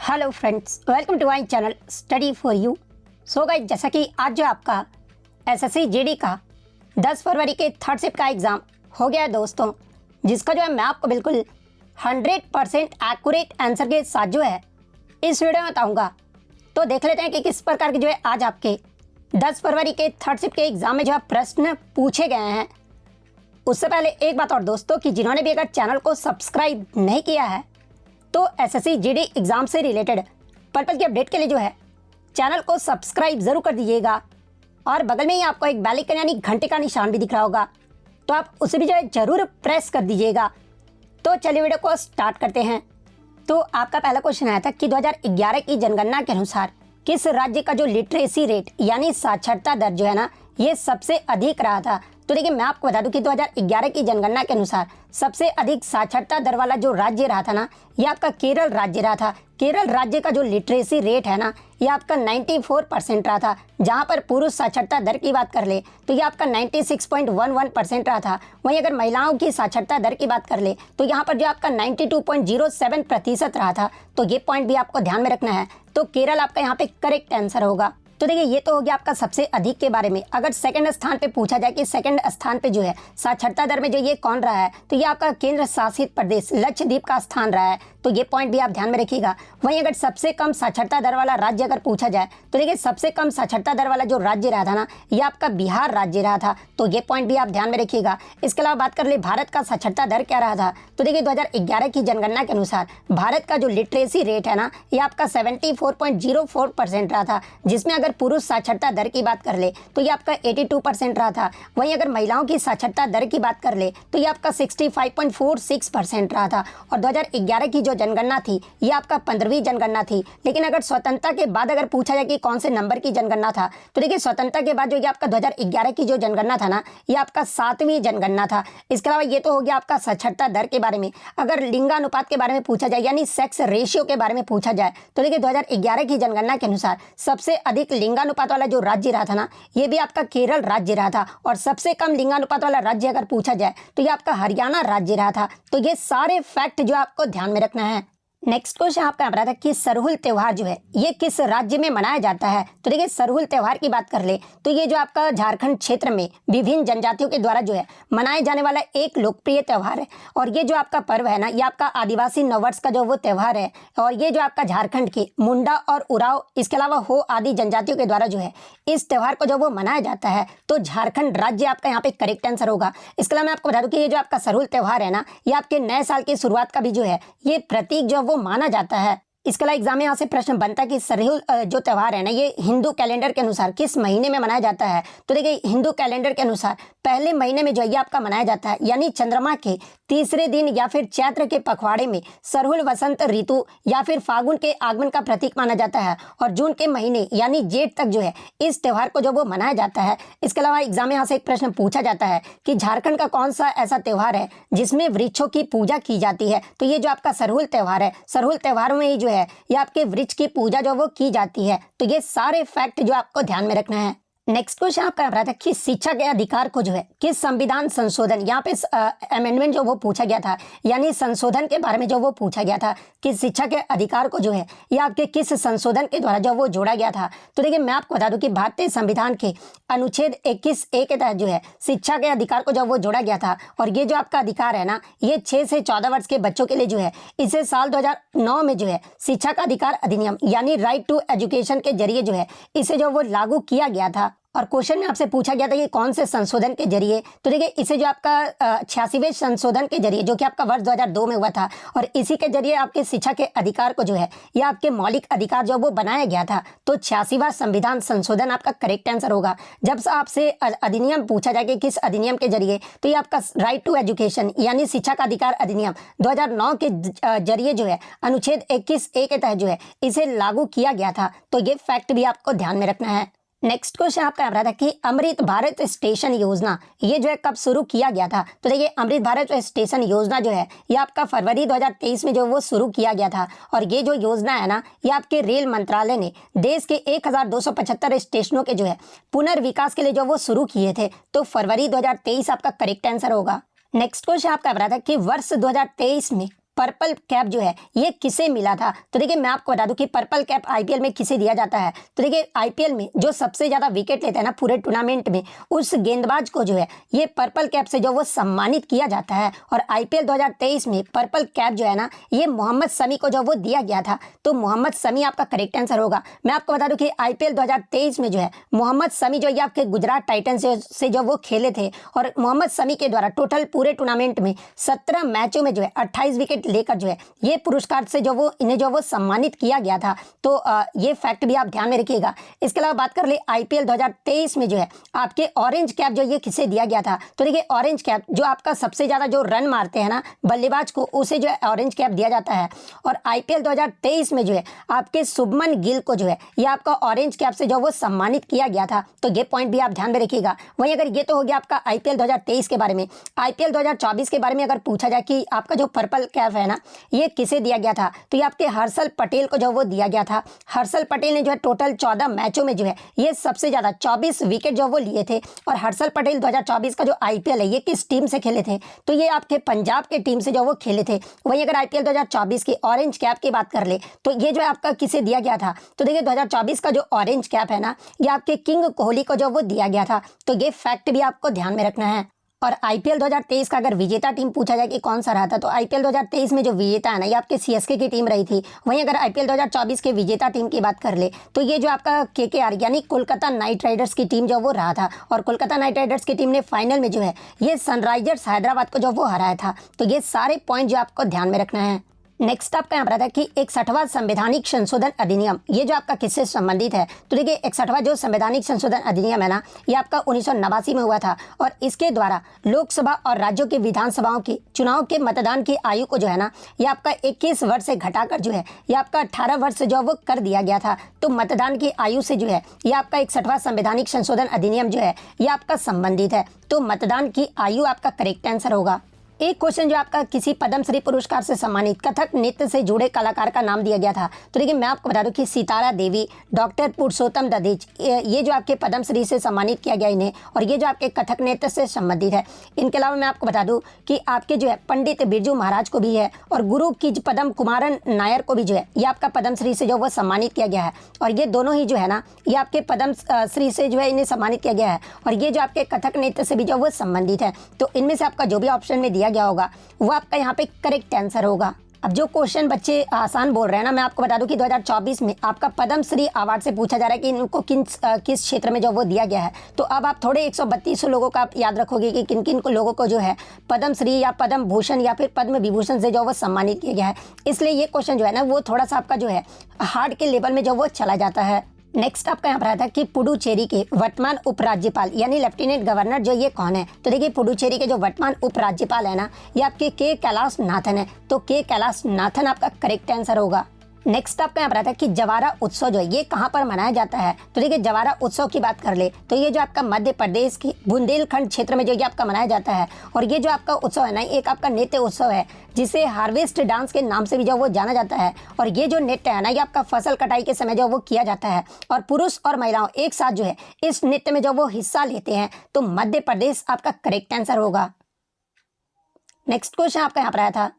Hello friends, welcome to my channel study for you. So guys, जैसा कि आज जो आपका एसएससी जीडी का 10 फरवरी के थर्ड शिफ्ट का एग्ज़ाम हो गया है दोस्तों, जिसका जो है मैं आपको बिल्कुल 100% एक्यूरेट आंसर के साथ जो है इस वीडियो में बताऊंगा। तो देख लेते हैं कि किस प्रकार के जो है आज आपके 10 फरवरी के थर्ड शिफ्ट के एग्ज़ाम में जो है प्रश्न पूछे गए हैं। उससे पहले एक बात और दोस्तों, कि जिन्होंने भी अगर चैनल को सब्सक्राइब नहीं किया है तो एसएससी जीडी एग्ज़ाम से रिलेटेड पर्पल की अपडेट के लिए जो है चैनल को सब्सक्राइब ज़रूर कर दीजिएगा। और बगल में ही आपको एक बेल आइकन यानी घंटे का निशान भी दिख रहा होगा, तो आप उसे भी जो है ज़रूर प्रेस कर दीजिएगा। तो चलिए वीडियो को स्टार्ट करते हैं। तो आपका पहला क्वेश्चन आया था कि 2011 की जनगणना के अनुसार किस राज्य का जो लिटरेसी रेट यानी साक्षरता दर जो है ना, ये सबसे अधिक रहा था। तो देखिए, मैं आपको बता दूं कि 2011 की जनगणना के अनुसार सबसे अधिक साक्षरता दर वाला जो राज्य रहा था ना, ये आपका केरल राज्य रहा था। केरल राज्य का जो लिटरेसी रेट है ना, ये आपका 94% रहा था। जहां पर पुरुष साक्षरता दर की बात कर ले तो ये आपका 96.11% रहा था। वहीं अगर महिलाओं की साक्षरता दर की बात कर ले तो यहाँ पर जो आपका 92.07% रहा था। तो ये पॉइंट भी आपको ध्यान में रखना है। तो केरल आपका यहाँ पे करेक्ट आंसर होगा। तो देखिए, ये तो हो गया आपका सबसे अधिक के बारे में। अगर सेकंड स्थान पे पूछा जाए कि सेकंड स्थान पे जो है साक्षरता दर में जो ये कौन रहा है, तो ये आपका केंद्र शासित प्रदेश लक्षद्वीप का स्थान रहा है। तो ये पॉइंट भी आप ध्यान में रखिएगा। वहीं अगर सबसे कम साक्षरता दर वाला राज्य अगर पूछा जाए तो देखिए, सबसे कम साक्षरता दर वाला जो राज्य रहा था ना, ये आपका बिहार राज्य रहा था। तो ये पॉइंट भी आप ध्यान में रखिएगा। इसके अलावा बात कर ले भारत का साक्षरता दर क्या रहा था, तो देखिए 2011 की जनगणना के अनुसार भारत का जो लिटरेसी रेट है ना, ये आपका 74.04% रहा था। जिसमें अगर पुरुष साक्षरता दर की बात कर ले तो ये आपका 82% रहा था। वहीं अगर महिलाओं की साक्षरता दर की बात कर ले तो ये आपका 65.46% रहा था। और 2011 की जो जनगणना थी ये आपका 15वीं जनगणना थी। लेकिन अगर स्वतंत्रता के बाद अगर पूछा जाए कि कौन से नंबर की जनगणना था, तो देखिए स्वतंत्रता के बाद जो ये आपका 2011 की जो जनगणना था ना, ये आपका 7वीं जनगणना था। इसके अलावा ये तो हो गया आपका साक्षरता दर के बारे में। अगर लिंगानुपात के बारे में पूछा जाए यानी सेक्स रेशियो के बारे में पूछा जाए तो देखिए 2011 की जनगणना के अनुसार सबसे अधिक लिंगानुपात वाला जो राज्य रहा था ना, ये भी आपका केरल राज्य रहा था। और सबसे कम लिंगानुपात वाला राज्य अगर पूछा जाए तो ये आपका हरियाणा राज्य रहा था। तो ये सारे फैक्ट जो आपको ध्यान में रखना है। नेक्स्ट क्वेश्चन आपका आ रहा था कि सरहुल त्योहार जो है ये किस राज्य में मनाया जाता है। तो देखिए, सरहुल त्योहार की बात कर ले तो ये जो आपका झारखंड क्षेत्र में विभिन्न जनजातियों के द्वारा जो है मनाए जाने वाला एक लोकप्रिय त्योहार है। और ये जो आपका पर्व है ना, ये आपका आदिवासी नववर्ष का जो वो त्योहार है। और ये जो आपका झारखंड के मुंडा और उराव, इसके अलावा हो आदि जनजातियों के द्वारा जो है इस त्योहार को जो वो मनाया जाता है। तो झारखंड राज्य आपका यहाँ पे करेक्ट आंसर होगा। इसके अलावा मैं आपको बता दूं कि ये जो आपका सरहुल त्योहार है ना, ये आपके नए साल की शुरुआत का भी जो है ये प्रतीक जो वो माना जाता है। इसके अलावा एग्जाम में यहाँ से प्रश्न बनता है कि सरहुल जो त्योहार है ना, ये हिंदू कैलेंडर के अनुसार किस महीने में मनाया जाता है। तो देखिए, हिंदू कैलेंडर के अनुसार पहले महीने में जो है ये आपका मनाया जाता है, यानी चंद्रमा के तीसरे दिन या फिर चैत्र के पखवाड़े में। सरहुल वसंत ऋतु या फिर फागुन के आगमन का प्रतीक माना जाता है। और जून के महीने यानी जेठ तक जो है इस त्योहार को जो वो मनाया जाता है। इसके अलावा एग्जाम में यहाँ से एक प्रश्न पूछा जाता है कि झारखंड का कौन सा ऐसा त्योहार है जिसमें वृक्षों की पूजा की जाती है। तो ये जो आपका सरहुल त्योहार है, सरहुल त्योहार में ही जो है ये आपके वृक्ष की पूजा जो वो की जाती है। तो ये सारे फैक्ट जो आपको ध्यान में रखना है। नेक्स्ट क्वेश्चन आपका आ रहा था कि शिक्षा के अधिकार को जो है किस संविधान संशोधन, यहाँ पे अमेंडमेंट जो वो पूछा गया था, यानी संशोधन के बारे में जो वो पूछा गया था कि शिक्षा के अधिकार को जो है ये आपके किस संशोधन के द्वारा जो वो जोड़ा गया था। तो देखिए, मैं आपको बता दूं कि भारतीय संविधान के अनुच्छेद 21A के तहत जो है शिक्षा के अधिकार को जो वो जोड़ा गया था। और ये जो आपका अधिकार है ना, ये 6 से 14 वर्ष के बच्चों के लिए जो है इसे साल 2009 में जो है शिक्षा का अधिकार अधिनियम यानी राइट टू एजुकेशन के जरिए जो है इसे जो वो लागू किया गया था। और क्वेश्चन में आपसे पूछा गया था कि कौन से संशोधन के जरिए। तो देखिए, इसे जो आपका 86वें संशोधन के जरिए, जो कि आपका वर्ष 2002 में हुआ था, और इसी के जरिए आपके शिक्षा के अधिकार को जो है ये आपके मौलिक अधिकार जो वो बनाया गया था। तो 86वां संविधान संशोधन आपका करेक्ट आंसर होगा। जब आपसे अधिनियम पूछा जाए कि किस अधिनियम के जरिए, तो ये आपका राइट टू एजुकेशन यानी शिक्षा का अधिकार अधिनियम 2009 के जरिए जो है अनुच्छेद 21A के तहत जो है इसे लागू किया गया था। तो ये फैक्ट भी आपको ध्यान में रखना है। नेक्स्ट क्वेश्चन आपका आ रहा था कि अमृत भारत स्टेशन योजना ये जो है कब शुरू किया गया था। तो देखिए, अमृत भारत स्टेशन योजना जो है ये आपका फरवरी 2023 में जो वो शुरू किया गया था। और ये जो योजना है ना, ये आपके रेल मंत्रालय ने देश के 1275 स्टेशनों के जो है पुनर्विकास के लिए जो वो शुरू किए थे। तो फरवरी 2023 आपका करेक्ट आंसर होगा। नेक्स्ट क्वेश्चन आपका आ रहा था कि वर्ष 2023 में पर्पल कैप जो है ये किसे मिला था। तो देखिए मैं आपको बता दूं कि पर्पल कैप आईपीएल में किसे दिया जाता है। तो देखिए आईपीएल में जो सबसे ज्यादा विकेट लेता है ना पूरे टूर्नामेंट में, उस गेंदबाज को जो है ये पर्पल कैप से जो वो सम्मानित किया जाता है। और आईपीएल 2023 में पर्पल कैप जो है ना ये मोहम्मद शमी को जो वो दिया गया था। तो मोहम्मद शमी आपका करेक्ट आंसर होगा। मैं आपको बता दूं कि आईपीएल 2023 में जो है मोहम्मद शमी जो ये आपके गुजरात टाइटंस से जो वो खेले थे, और मोहम्मद शमी के द्वारा टोटल पूरे टूर्नामेंट में 17 मैचों में जो है 28 विकेट लेकर जो है ये पुरस्कार से जो वो इन्हें जो वो सम्मानित किया गया था। तो ये फैक्ट भी आप ध्यान में रखिएगा। इसके अलावा बात कर ले आईपीएल 2023 में जो है आपके ऑरेंज कैप जो ये किसे दिया गया था। तो देखिए ऑरेंज कैप जो आपका सबसे ज्यादा जो रन मारते हैं ना बल्लेबाज को, उसे जो है ऑरेंज कैप दिया जाता है। और आईपीएल 2023 में जो है आपके शुभमन गिल को जो है ये आपका ऑरेंज कैप से जो वो सम्मानित किया गया था। तो ये पॉइंट भी आप ध्यान में रखिएगा। वहीं अगर ये तो हो गया आपका आईपीएल 2023 के बारे में। आईपीएल 2024 के बारे में अगर पूछा जाए कि आपका जो पर्पल कैप है ना ये किसे दिया गया था, तो ये आपके हर्षल पटेल को जो वो दिया गया था। हर्षल पटेल ने जो है टोटल 14 मैचों में जो है ये सबसे ज्यादा 24 विकेट जो वो लिए थे। और हर्षल पटेल 2024 का जो आईपीएल है ये किस टीम से खेले थे, तो ये आपके पंजाब के टीम से जो वो खेले थे। वहीं अगर आईपीएल 2024 की ऑरेंज कैप की बात कर ले तो ये जो है आपका किसे दिया गया था। तो देखिए 2024 का जो ऑरेंज कैप है ना ये आपके किंग कोहली को जो वो दिया गया था। तो ये फैक्ट भी आपको ध्यान में रखना है। और आईपीएल 2023 का अगर विजेता टीम पूछा जाए कि कौन सा रहा था, तो आईपीएल 2023 में जो विजेता है ना ये आपके सीएसके की टीम रही थी। वहीं अगर आईपीएल 2024 के विजेता टीम की बात कर ले तो ये जो आपका केकेआर यानी कोलकाता नाइट राइडर्स की टीम जो वो रहा था। और कोलकाता नाइट राइडर्स की टीम ने फाइनल में जो है ये सनराइजर्स हैदराबाद को जो वो हराया था। तो ये सारे पॉइंट जो आपको ध्यान में रखना है। नेक्स्ट आपका यहाँ पर आता है कि 61वां संवैधानिक संशोधन अधिनियम ये जो आपका किससे संबंधित है। तो देखिए 61वां जो संवैधानिक संशोधन अधिनियम है ना ये आपका 1989 में हुआ था। और इसके द्वारा लोकसभा और राज्यों की विधानसभाओं के चुनाव के मतदान की आयु को जो है ना ये आपका 21 वर्ष से घटाकर जो है ये आपका 18 वर्ष जो वो कर दिया गया था। तो मतदान की आयु से जो है ये आपका 61वां संवैधानिक संशोधन अधिनियम जो है ये आपका संबंधित है। तो मतदान की आयु आपका करेक्ट आंसर होगा। एक क्वेश्चन जो आपका किसी पद्मश्री पुरस्कार से सम्मानित कथक नृत्य से जुड़े कलाकार का नाम दिया गया था। तो देखिए मैं आपको बता दूं कि सितारा देवी, डॉक्टर पुरुषोत्तम दधीच ये जो आपके पद्मश्री से सम्मानित किया गया इन्हें, और ये जो आपके कथक नृत्य से संबंधित है। इनके अलावा मैं आपको बता दूं कि आपके जो है पंडित बिरजू महाराज को भी है, और गुरु किज पदम कुमारन नायर को भी जो है ये आपका पद्मश्री से जो वो सम्मानित किया गया है। और ये दोनों ही जो है ना ये आपके पद्मश्री से जो है इन्हें सम्मानित किया गया है। और ये जो आपके कथक नृत्य से भी जो वो संबंधित है। तो इनमें से आपका जो भी ऑप्शन में दिया गया होगा वो आपका यहाँ पे करेक्ट आंसर होगा। अब जो क्वेश्चन बच्चे आसान बोल रहे हैं ना, मैं आपको बता दूं कि 2024 में आपका पद्मश्री अवार्ड से पूछा जा रहा है कि इनको किस क्षेत्र में जो वो दिया गया है। तो अब आप थोड़े 132 लोगों का आप याद रखोगे कि किन किन लोगों को जो है पद्मश्री या पद्म भूषण या फिर पद्म विभूषण से जो वो सम्मानित किया गया है। इसलिए ये क्वेश्चन जो है ना वो थोड़ा सा आपका जो है हार्ड के लेवल में जो वो चला जाता है। नेक्स्ट आपका यहाँ पर आता है कि पुडुचेरी के वर्तमान उपराज्यपाल यानी लेफ्टिनेंट गवर्नर जो ये कौन है। तो देखिए पुडुचेरी के जो वर्तमान उपराज्यपाल है ना ये आपके के कैलाश नाथन है। तो के कैलाश नाथन आपका करेक्ट आंसर होगा। नेक्स्ट आपका यहाँ पर आता है कि जवारा उत्सव जो है ये कहाँ पर मनाया जाता है। तो देखिए जवारा उत्सव की बात कर ले तो ये जो आपका मध्य प्रदेश की बुंदेलखंड क्षेत्र में जो ये आपका मनाया जाता है। और ये जो आपका उत्सव है ना एक आपका नृत्य उत्सव है जिसे हार्वेस्ट डांस के नाम से भी जो वो जाना जाता है। और ये जो नृत्य है ना ये आपका फसल कटाई के समय जो वो किया जाता है, और पुरुष और महिलाओं एक साथ जो है इस नृत्य में जो वो हिस्सा लेते हैं। तो मध्य प्रदेश आपका करेक्ट आंसर होगा। नेक्स्ट क्वेश्चन आपका यहाँ पर आया था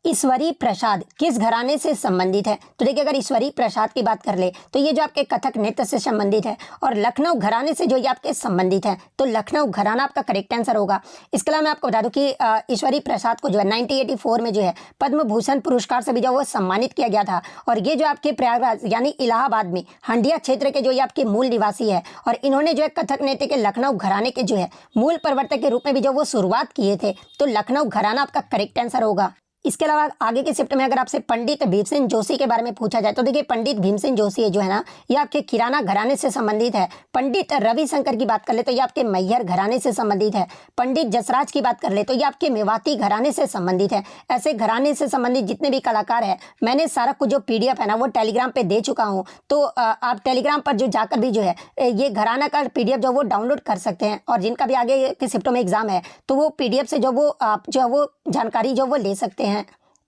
ईश्वरी प्रसाद किस घराने से संबंधित है। तो देखिए अगर ईश्वरी प्रसाद की बात कर ले तो ये जो आपके कथक नृत्य से संबंधित है, और लखनऊ घराने से जो ये आपके संबंधित है। तो लखनऊ घराना आपका करेक्ट आंसर होगा। इसके अलावा मैं आपको बता दूं कि ईश्वरी प्रसाद को जो है 1984 में जो है पद्म भूषण पुरस्कार से भी जो वो सम्मानित किया गया था। और ये जो आपके प्रयागराज यानी इलाहाबाद में हंडिया क्षेत्र के जो ये आपके मूल निवासी है, और इन्होंने जो है कथक नृत्य के लखनऊ घराने के जो है मूल प्रवर्तक के रूप में भी जो वो शुरुआत किए थे। तो लखनऊ घराना आपका करेक्ट आंसर होगा। इसके अलावा आगे के शिफ्ट में अगर आपसे पंडित भीमसेन जोशी के बारे में पूछा जाए तो देखिए पंडित भीमसेन जोशी है जो है ना ये आपके किराना घराने से संबंधित है। पंडित रविशंकर की बात कर ले तो ये आपके मैहर घराने से संबंधित है। पंडित जसराज की बात कर ले तो ये आपके मेवाती घराने से संबंधित है। ऐसे घराने से संबंधित जितने भी कलाकार हैं मैंने सारा कुछ जो PDF है ना वो टेलीग्राम पे दे चुका हूँ। तो आप टेलीग्राम पर जो जाकर भी जो है ये घराना का PDF जो वो डाउनलोड कर सकते हैं। और जिनका भी आगे के शिफ्टों में एग्जाम है तो वो PDF से जो वो आप जो है वो जानकारी जो वो ले सकते हैं।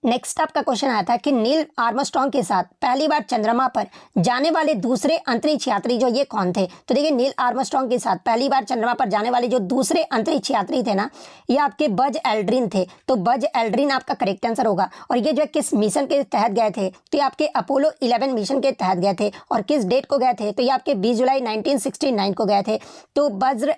नेक्स्ट आपका क्वेश्चन आया था कि नील आर्मस्ट्रॉन्ग के साथ पहली बार चंद्रमा पर जाने वाले दूसरे अंतरिक्ष यात्री जो ये कौन थे। तो देखिए नील आर्मस्ट्रॉन्ग के साथ पहली बार चंद्रमा पर जाने वाले जो दूसरे अंतरिक्ष यात्री थे ना, ये आपके बज एल्ड्रिन थे। तो बज एल्ड्रिन आपका करेक्ट आंसर होगा। और ये जो है किस मिशन के तहत गए थे, तो ये आपके अपोलो 11 मिशन के तहत गए थे। और किस डेट को गए थे, तो ये आपके 20 जुलाई 1969 को गए थे। तो बज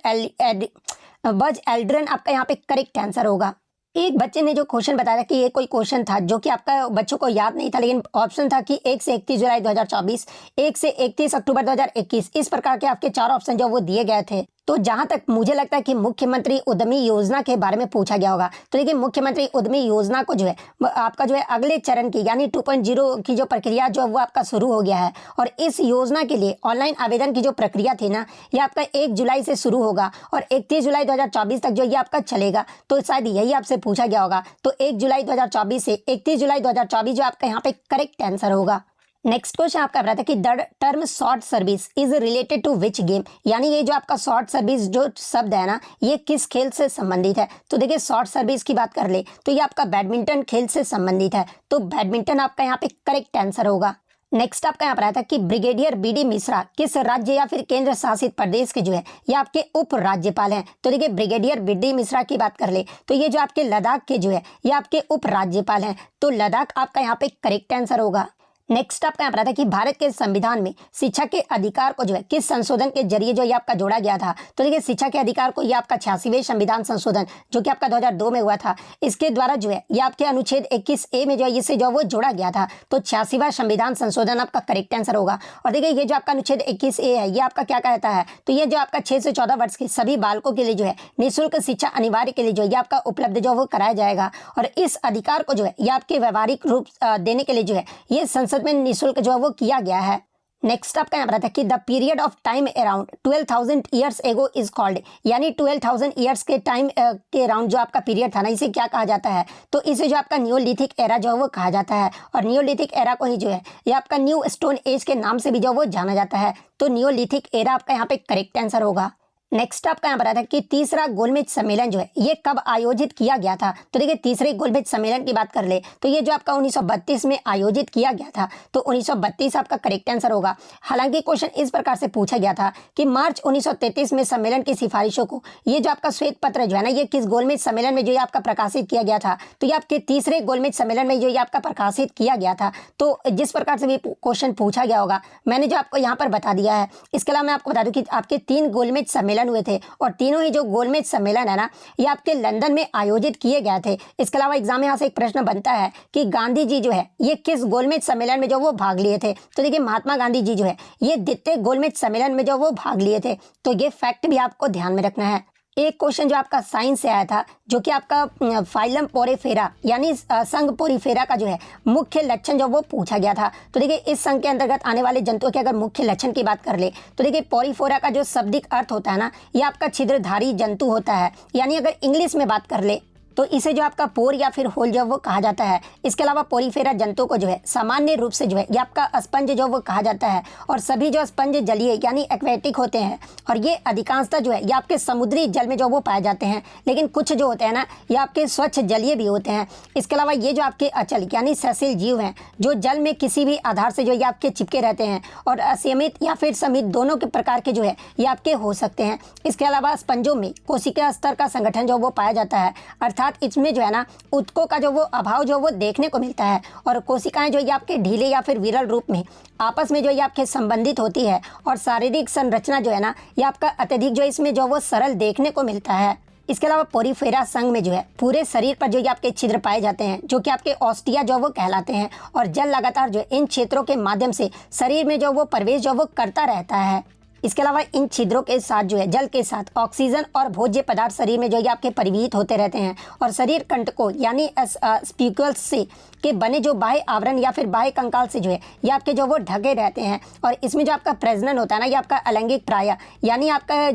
एल्ड्रिन आपका यहाँ पे करेक्ट आंसर होगा। एक बच्चे ने जो क्वेश्चन बताया था कि ये कोई क्वेश्चन था जो कि आपका बच्चों को याद नहीं था, लेकिन ऑप्शन था कि 1 से 31 जुलाई 2024, 1 से 31 अक्टूबर 2021, इस प्रकार के आपके 4 ऑप्शन जो वो दिए गए थे। तो जहां तक मुझे लगता है कि मुख्यमंत्री उद्यमी योजना के बारे में पूछा गया होगा। तो देखिए मुख्यमंत्री उद्यमी योजना को जो है आपका जो है अगले चरण की यानी 2.0 की जो प्रक्रिया जो वो आपका शुरू हो गया है। और इस योजना के लिए ऑनलाइन आवेदन की जो प्रक्रिया थी ना, ये आपका 1 जुलाई से शुरू होगा और 31 जुलाई 2024 तक जो ये आपका चलेगा। तो शायद यही आपसे पूछा गया होगा। तो 1 जुलाई 2024 से 31 जुलाई 2024 जो आपका यहाँ पे करेक्ट आंसर होगा। नेक्स्ट क्वेश्चन आपका रहा था कि the term short service is related to which game, यानी ये जो आपका शॉर्ट सर्विस जो शब्द है ना, ये किस खेल से संबंधित है। तो देखिए शॉर्ट सर्विस की बात कर ले तो ये आपका बैडमिंटन खेल से संबंधित है। तो बैडमिंटन आपका यहाँ पे करेक्ट आंसर होगा। नेक्स्ट आपका यहाँ पर आया था कि ब्रिगेडियर बी.डी. मिश्रा किस राज्य या फिर केंद्र शासित प्रदेश के जो है ये आपके उप राज्यपाल हैं। तो देखिए ब्रिगेडियर बी.डी. मिश्रा की बात कर ले तो ये जो आपके लद्दाख के जो है ये आपके उप राज्यपाल हैं। तो लद्दाख आपका यहाँ पे करेक्ट आंसर होगा। नेक्स्ट आपका यहाँ पर था कि भारत के संविधान में शिक्षा के अधिकार को जो है किस संशोधन के जरिए जो ये आपका जोड़ा गया था। तो देखिए शिक्षा के अधिकार को ये आपका 86वें संविधान संशोधन जो कि आपका 2002 में हुआ था, इसके द्वारा जो है ये आपके अनुच्छेद 21A में जो है इससे जो वो जोड़ा गया था। तो 86वां संविधान संशोधन आपका करेक्ट आंसर होगा। और देखिए ये जो आपका अनुच्छेद 21A है ये आपका क्या कहता है, तो ये जो आपका 6 से 14 वर्ष के सभी बालकों के लिए जो है निःशुल्क शिक्षा अनिवार्य के लिए जो है ये आपका उपलब्ध जो वो कराया जाएगा। और इस अधिकार को जो है ये आपके व्यवहारिक रूप देने के लिए जो है ये संसद में निःशुल्क जो है वो किया गया है। नेक्स्ट आपका यहाँ पर था कि the period of time around 12,000 years ago is called, यानी 12,000 ईयर्स के टाइम के अराउंड जो आपका पीरियड था ना, इसे क्या कहा जाता है। तो इसे जो आपका नियोलिथिक एरा जो है वो कहा जाता है। और नियोलिथिक एरा को ही जो है ये आपका न्यू स्टोन एज के नाम से भी जो वो जाना जाता है। तो नियोलिथिक एरा आपका यहाँ पे करेक्ट आंसर होगा। नेक्स्ट आपका यहाँ पर आता है कि तीसरा गोलमेज सम्मेलन जो है ये कब आयोजित किया गया था। तो देखिए तीसरे गोलमेज सम्मेलन की बात कर ले तो ये जो आपका 1932 में आयोजित किया गया था। तो 1932 आपका करेक्ट आंसर होगा। हालांकि क्वेश्चन इस प्रकार से पूछा गया था कि मार्च 1933 में सम्मेलन की सिफारिशों को ये जो आपका श्वेत पत्र जो है ना ये किस गोलमेज सम्मेलन में जो ये आपका प्रकाशित किया गया था। तो ये आपके तीसरे गोलमेज सम्मेलन में जो ये आपका प्रकाशित किया गया था। तो जिस प्रकार से भी क्वेश्चन पूछा गया होगा मैंने जो आपको यहाँ पर बता दिया है। इसके अलावा मैं आपको बता दूं कि आपके 3 गोलमेज सम्मेलन हुए थे और तीनों ही जो गोलमेज सम्मेलन है ना ये आपके लंदन में आयोजित किए गए थे। इसके अलावा एग्जाम में यहाँ से एक प्रश्न बनता है कि गांधी जी जो है ये किस गोलमेज सम्मेलन में जो वो भाग लिए थे। तो देखिए महात्मा गांधी जी जो है ये द्वितीय गोलमेज सम्मेलन में जो वो भाग लिए थे। तो ये फैक्ट भी आपको ध्यान में रखना है। एक क्वेश्चन जो आपका साइंस से आया था जो कि आपका फाइलम पोरीफेरा यानी संघ पोरीफेरा का जो है मुख्य लक्षण जो वो पूछा गया था। तो देखिए इस संघ के अंतर्गत आने वाले जंतुओं के अगर मुख्य लक्षण की बात कर ले तो देखिए पोरीफेरा का जो शाब्दिक अर्थ होता है ना ये आपका छिद्रधारी जंतु होता है। यानी अगर इंग्लिश में बात कर ले तो इसे जो आपका पोर या फिर होल जो वो कहा जाता है। इसके अलावा पोरीफेरा जंतु को जो है सामान्य रूप से जो है ये आपका स्पंज जो वो कहा जाता है। और सभी जो स्पंज जलीय यानी एक्वेटिक होते हैं और ये अधिकांशतः जो है ये आपके समुद्री जल में जो वो पाए जाते हैं, लेकिन कुछ जो होते हैं ना ये आपके स्वच्छ जलीय भी होते हैं। इसके अलावा ये जो आपके अचल यानी सैसिल जीव हैं जो जल में किसी भी आधार से जो ये आपके चिपके रहते हैं और असीमित या फिर समित दोनों के प्रकार के जो है ये आपके हो सकते हैं। इसके अलावा स्पंजों में कोशिका स्तर का संगठन जो वो पाया जाता है, अर्थात इसमें जो है ना ऊतकों का जो वो अभाव जो वो देखने को मिलता है। और कोशिकाएं जो ये आपके ढीले या फिर विरल रूप में आपस में जो ये आपके संबंधित होती है। और शारीरिक संरचना जो है ना ये आपका अत्यधिक जो इसमें जो वो सरल देखने को मिलता है। इसके अलावा पोरीफेरा संघ में जो है पूरे शरीर पर जो ये आपके छिद्र पाए जाते हैं जो कि आपके ऑस्टिया जो वो कहलाते हैं। और जल लगातार जो इन क्षेत्रों के माध्यम से शरीर में जो वो प्रवेश जो वो करता रहता है। इसके अलावा इन छिद्रों के साथ जो है जल के साथ ऑक्सीजन और भोज्य पदार्थ शरीर में जो ये आपके परिवहित होते रहते हैं। और शरीर कंटकों यानी स्पीक्यूल्स से के बने जो बाह्य आवरण या फिर बाह्य कंकाल से जो है ये आपके जो वो ढके रहते हैं। और इसमें जो आपका प्रजनन होता है ना ये आपका अलैंगिक प्राय यानी आपका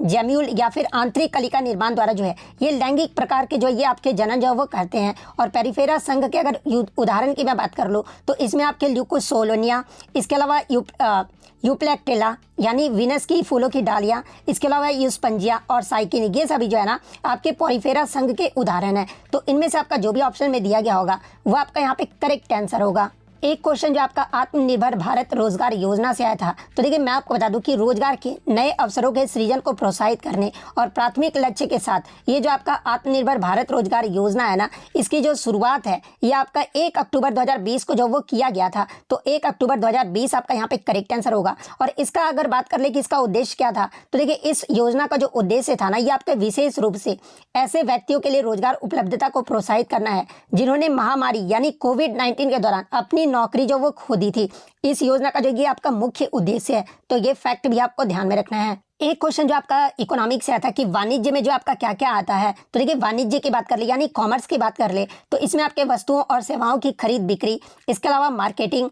जेम्यूल या फिर आंतरिक कलिका निर्माण द्वारा जो है ये लैंगिक प्रकार के जो ये आपके जनन जो वो करते हैं। और पेरिफेरा संघ के अगर उदाहरण की मैं बात कर लूँ तो इसमें आपके ल्यूकोसोलोनिया, इसके अलावा यूप्लेक्टिला यानी वीनस की फूलों की डालियाँ, इसके अलावा यूस्पंजिया और साइकिनिक, ये सभी जो है ना आपके पॉलीफेरा संघ के उदाहरण हैं। तो इनमें से आपका जो भी ऑप्शन में दिया गया होगा वो आपका यहाँ पे करेक्ट आंसर होगा। एक क्वेश्चन जो आपका आत्मनिर्भर भारत रोजगार योजना से आया था, तो देखिए मैं आपको बता दूं कि रोजगार के नए अवसरों के सृजन को प्रोत्साहित करने और प्राथमिक लक्ष्य के साथ ये जो आपका आत्मनिर्भर भारत रोजगार योजना है ना, इसकी जो शुरुआत है ये आपका 1 अक्टूबर 2020 को जो वो किया गया था। तो 1 अक्टूबर 2020 आपका यहाँ पे करेक्ट आंसर होगा। और इसका अगर बात कर ले कि इसका उद्देश्य क्या था, तो देखिए इस योजना का जो उद्देश्य था ना, ये आपके विशेष रूप से ऐसे व्यक्तियों के लिए रोजगार उपलब्धता को प्रोत्साहित करना है जिन्होंने महामारी यानी कोविड-19 के दौरान अपनी नौकरी जो वो खो दी थी। इस योजना का जो ये आपका मुख्य उद्देश्य है, तो ये फैक्ट भी आपको ध्यान में रखना है। एक क्वेश्चन जो आपका इकोनॉमिक्स से आता है कि वाणिज्य में जो आपका क्या क्या आता है, तो देखिए वाणिज्य की बात कर ले यानी कॉमर्स की बात कर ले तो इसमें आपके वस्तुओं और सेवाओं की खरीद बिक्री, इसके अलावा मार्केटिंग,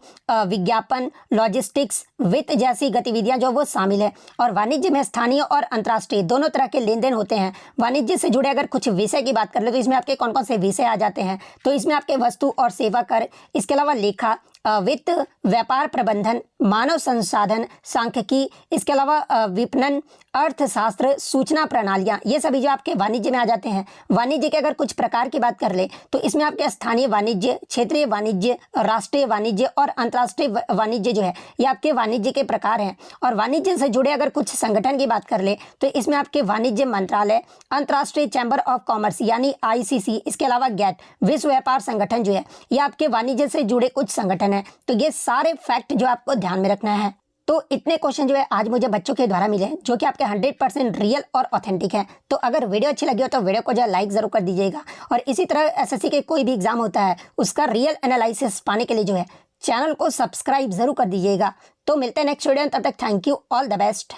विज्ञापन, लॉजिस्टिक्स, वित्त जैसी गतिविधियां जो वो शामिल है। और वाणिज्य में स्थानीय और अंतर्राष्ट्रीय दोनों तरह के लेन देन होते हैं। वाणिज्य से जुड़े अगर कुछ विषय की बात कर ले तो इसमें आपके कौन कौन से विषय आ जाते हैं, तो इसमें आपके वस्तु और सेवा कर, इसके अलावा लेखा, वित्त, व्यापार प्रबंधन, मानव संसाधन, सांख्यिकी, इसके अलावा विपणन, अर्थशास्त्र, सूचना प्रणालियां, ये सभी जो आपके वाणिज्य में आ जाते हैं। वाणिज्य के अगर कुछ प्रकार की बात कर ले तो इसमें आपके स्थानीय वाणिज्य, क्षेत्रीय वाणिज्य, राष्ट्रीय वाणिज्य और अंतर्राष्ट्रीय वाणिज्य जो है ये आपके वाणिज्य के प्रकार हैं। और वाणिज्य से जुड़े अगर कुछ संगठन की बात कर ले तो इसमें आपके वाणिज्य मंत्रालय, अंतर्राष्ट्रीय चैम्बर ऑफ कॉमर्स यानी ICC, इसके अलावा गैट, विश्व व्यापार संगठन जो है ये आपके वाणिज्य से जुड़े कुछ संगठन है। तो ये सारे फैक्ट जो आपको ध्यान में रखना है। तो इतने क्वेश्चन जो है आज मुझे बच्चों के द्वारा मिले जो कि आपके 100% रियल और ऑथेंटिक हैं। तो अगर वीडियो अच्छी लगी हो तो वीडियो को जो है लाइक जरूर कर दीजिएगा। और इसी तरह SSC के कोई भी एग्जाम होता है उसका रियल एनालिसिस पाने के लिए जो है चैनल को सब्सक्राइब जरूर कर दीजिएगा। तो मिलते हैं नेक्स्ट वीडियो में, तब तक thank you, all the best.